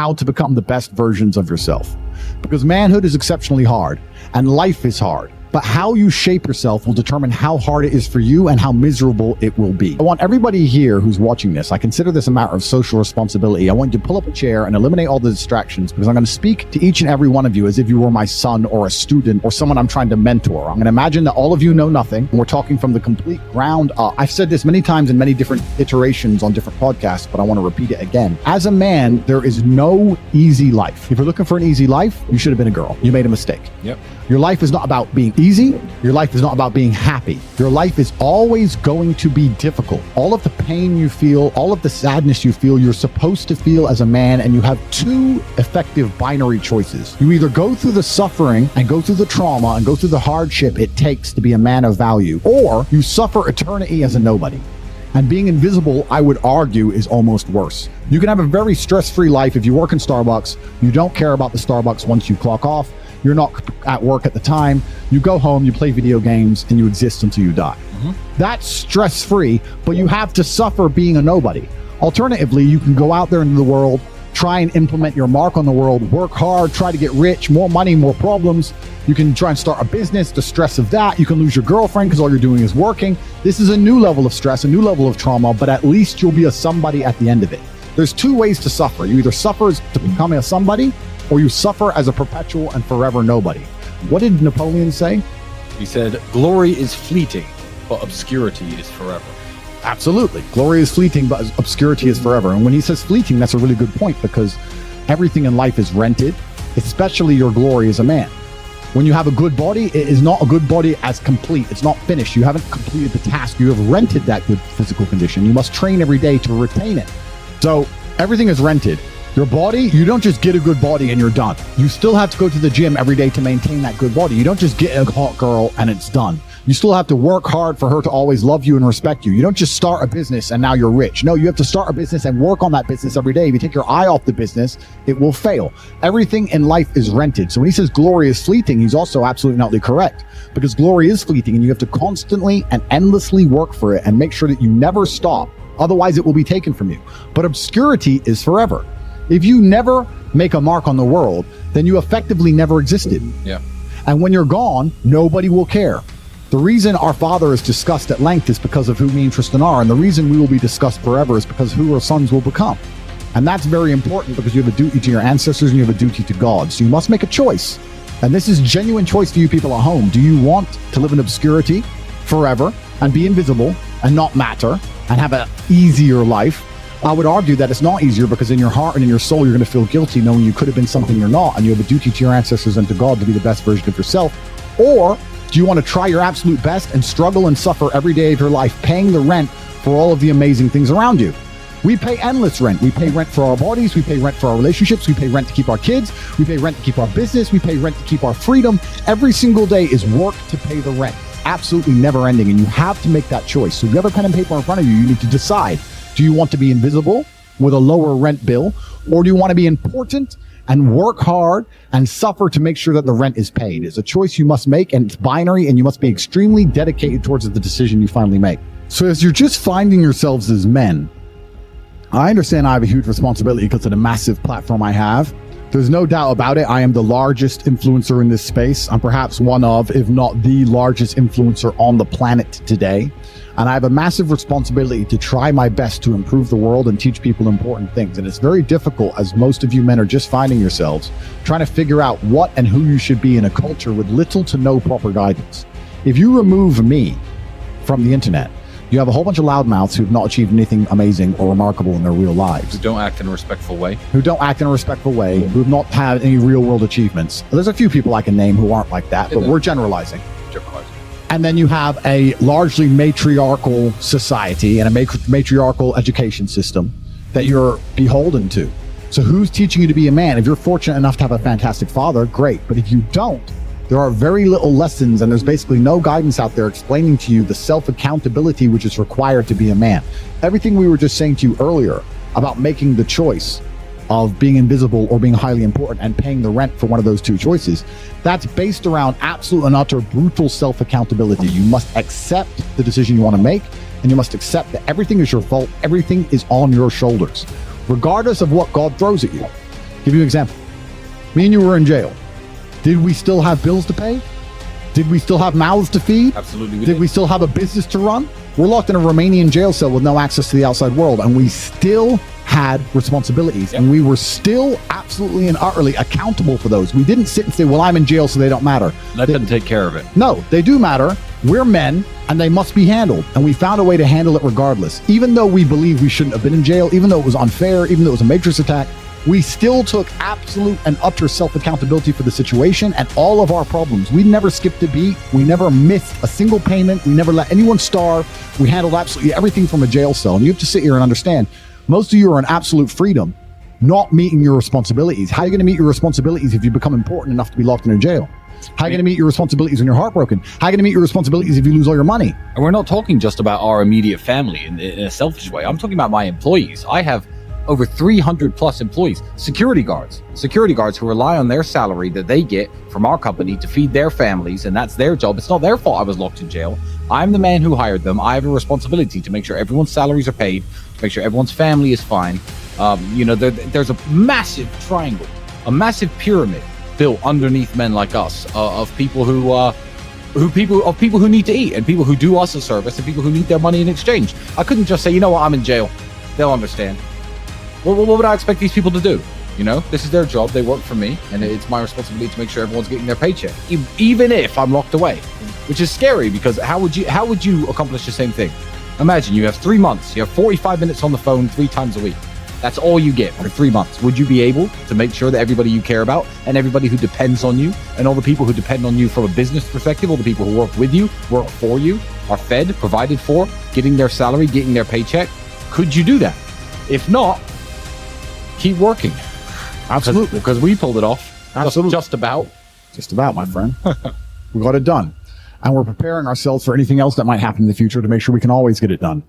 how to become the best versions of yourself. Because manhood is exceptionally hard and life is hard. But how you shape yourself will determine how hard it is for you and how miserable it will be. I want everybody here who's watching this, I consider this a matter of social responsibility. I want you to pull up a chair and eliminate all the distractions, because I'm going to speak to each and every one of you as if you were my son or a student or someone I'm trying to mentor. I'm going to imagine that all of you know nothing, and we're talking from the complete ground up. I've said this many times in many different iterations on different podcasts, but I want to repeat it again. As a man, there is no easy life. If you're looking for an easy life, you should have been a girl. You made a mistake. Yep. Your life is not about being easy. Your life is not about being happy. Your life is always going to be difficult. All of the pain you feel, all of the sadness you feel, you're supposed to feel as a man, and you have two effective binary choices. You either go through the suffering and go through the trauma and go through the hardship it takes to be a man of value, or you suffer eternity as a nobody. And being invisible, I would argue, is almost worse. You can have a very stress-free life if you work in Starbucks. You don't care about the Starbucks once you clock off. You're not at work at the time. You go home, you play video games, and you exist until you die. That's stress-free, but you have to suffer being a nobody. Alternatively, you can go out there into the world, try and implement your mark on the world, work hard, try to get rich, more money, more problems. You can try and start a business, the stress of that. You can lose your girlfriend because all you're doing is working. This is a new level of stress, a new level of trauma, but at least you'll be a somebody at the end of it. There's two ways to suffer. You either suffer to become a somebody, or you suffer as a perpetual and forever nobody. What did Napoleon say? He said, glory is fleeting, but obscurity is forever. Absolutely. Glory is fleeting, but obscurity is forever. And when he says fleeting, that's a really good point, because everything in life is rented, especially your glory as a man. When you have a good body, it is not a good body as complete. It's not finished. You haven't completed the task. You have rented that good physical condition. You must train every day to retain it. So everything is rented. Your body, you don't just get a good body and you're done. You still have to go to the gym every day to maintain that good body. You don't just get a hot girl and it's done. You still have to work hard for her to always love you and respect you. You don't just start a business and now you're rich. No, you have to start a business and work on that business every day. If you take your eye off the business, it will fail. Everything in life is rented. So when he says glory is fleeting, he's also absolutely not correct, because glory is fleeting and you have to constantly and endlessly work for it and make sure that you never stop. Otherwise, it will be taken from you. But obscurity is forever. If you never make a mark on the world, then you effectively never existed. Yeah. And when you're gone, nobody will care. The reason our Father is discussed at length is because of who me and Tristan are. And the reason we will be discussed forever is because who our sons will become. And that's very important, because you have a duty to your ancestors and you have a duty to God. So you must make a choice. And this is genuine choice for you people at home. Do you want to live in obscurity forever and be invisible and not matter and have an easier life? I would argue that it's not easier, because in your heart and in your soul, you're going to feel guilty knowing you could have been something you're not, and you have a duty to your ancestors and to God to be the best version of yourself. Or do you want to try your absolute best and struggle and suffer every day of your life, paying the rent for all of the amazing things around you? We pay endless rent. We pay rent for our bodies. We pay rent for our relationships. We pay rent to keep our kids. We pay rent to keep our business. We pay rent to keep our freedom. Every single day is work to pay the rent. Absolutely never ending. And you have to make that choice. So if you have a pen and paper in front of you, you need to decide. Do you want to be invisible with a lower rent bill, or do you want to be important and work hard and suffer to make sure that the rent is paid? It's a choice you must make, and it's binary, and you must be extremely dedicated towards the decision you finally make. So as you're just finding yourselves as men, I understand I have a huge responsibility because of the massive platform I have. There's no doubt about it. I am the largest influencer in this space. I'm perhaps one of, if not the largest influencer on the planet today. And I have a massive responsibility to try my best to improve the world and teach people important things. And it's very difficult, as most of you men are just finding yourselves, trying to figure out what and who you should be in a culture with little to no proper guidance. If you remove me from the internet, you have a whole bunch of loudmouths who have not achieved anything amazing or remarkable in their real lives. Who don't act in a respectful way. Who have not had any real world achievements. There's a few people I can name who aren't like that, but we're generalizing. And then you have a largely matriarchal society and a matriarchal education system that you're beholden to. So who's teaching you to be a man? If you're fortunate enough to have a fantastic father, great. But if you don't, there are very little lessons, and there's basically no guidance out there explaining to you the self-accountability which is required to be a man. Everything we were just saying to you earlier about making the choice of being invisible or being highly important and paying the rent for one of those two choices, that's based around absolute and utter brutal self-accountability. You must accept the decision you want to make, and you must accept that everything is your fault. Everything is on your shoulders, regardless of what God throws at you. Give you an example. Me and you were in jail. Did we still have bills to pay? Did we still have mouths to feed? Absolutely. Did we still have a business to run? We're locked in a Romanian jail cell with no access to the outside world, and we still had responsibilities, and we were still absolutely and utterly accountable for those. We didn't sit and say, well, I'm in jail, so they don't matter. Let them take care of it. No, they do matter. We're men, and they must be handled, and we found a way to handle it regardless. Even though we believe we shouldn't have been in jail, even though it was unfair, even though it was a matrix attack, we still took absolute and utter self-accountability for the situation and all of our problems. We never skipped a beat. We never missed a single payment. We never let anyone starve. We handled absolutely everything from a jail cell. And you have to sit here and understand, most of you are in absolute freedom, not meeting your responsibilities. How are you going to meet your responsibilities if you become important enough to be locked in a jail? How are you going to meet your responsibilities when you're heartbroken? How are you going to meet your responsibilities if you lose all your money? And we're not talking just about our immediate family in a selfish way. I'm talking about my employees. I have over 300 plus employees, security guards who rely on their salary that they get from our company to feed their families, and that's their job. It's not their fault I was locked in jail. I'm the man who hired them. I have a responsibility to make sure everyone's salaries are paid, to make sure everyone's family is fine. There's a massive triangle, a massive pyramid built underneath men like us, of people who need to eat, and people who do us a service, and people who need their money in exchange. I couldn't just say, you know what, I'm in jail. They'll understand. What would I expect these people to do? You know, this is their job. They work for me, and it's my responsibility to make sure everyone's getting their paycheck, even if I'm locked away, which is scary because how would you accomplish the same thing? Imagine you have 3 months. You have 45 minutes on the phone 3 times a week. That's all you get for 3 months. Would you be able to make sure that everybody you care about and everybody who depends on you and all the people who depend on you from a business perspective, all the people who work with you, work for you, are fed, provided for, getting their salary, getting their paycheck? Could you do that? If not, keep working. Absolutely. Because we pulled it off. Absolutely. Just about, my friend. We got it done. And we're preparing ourselves for anything else that might happen in the future to make sure we can always get it done.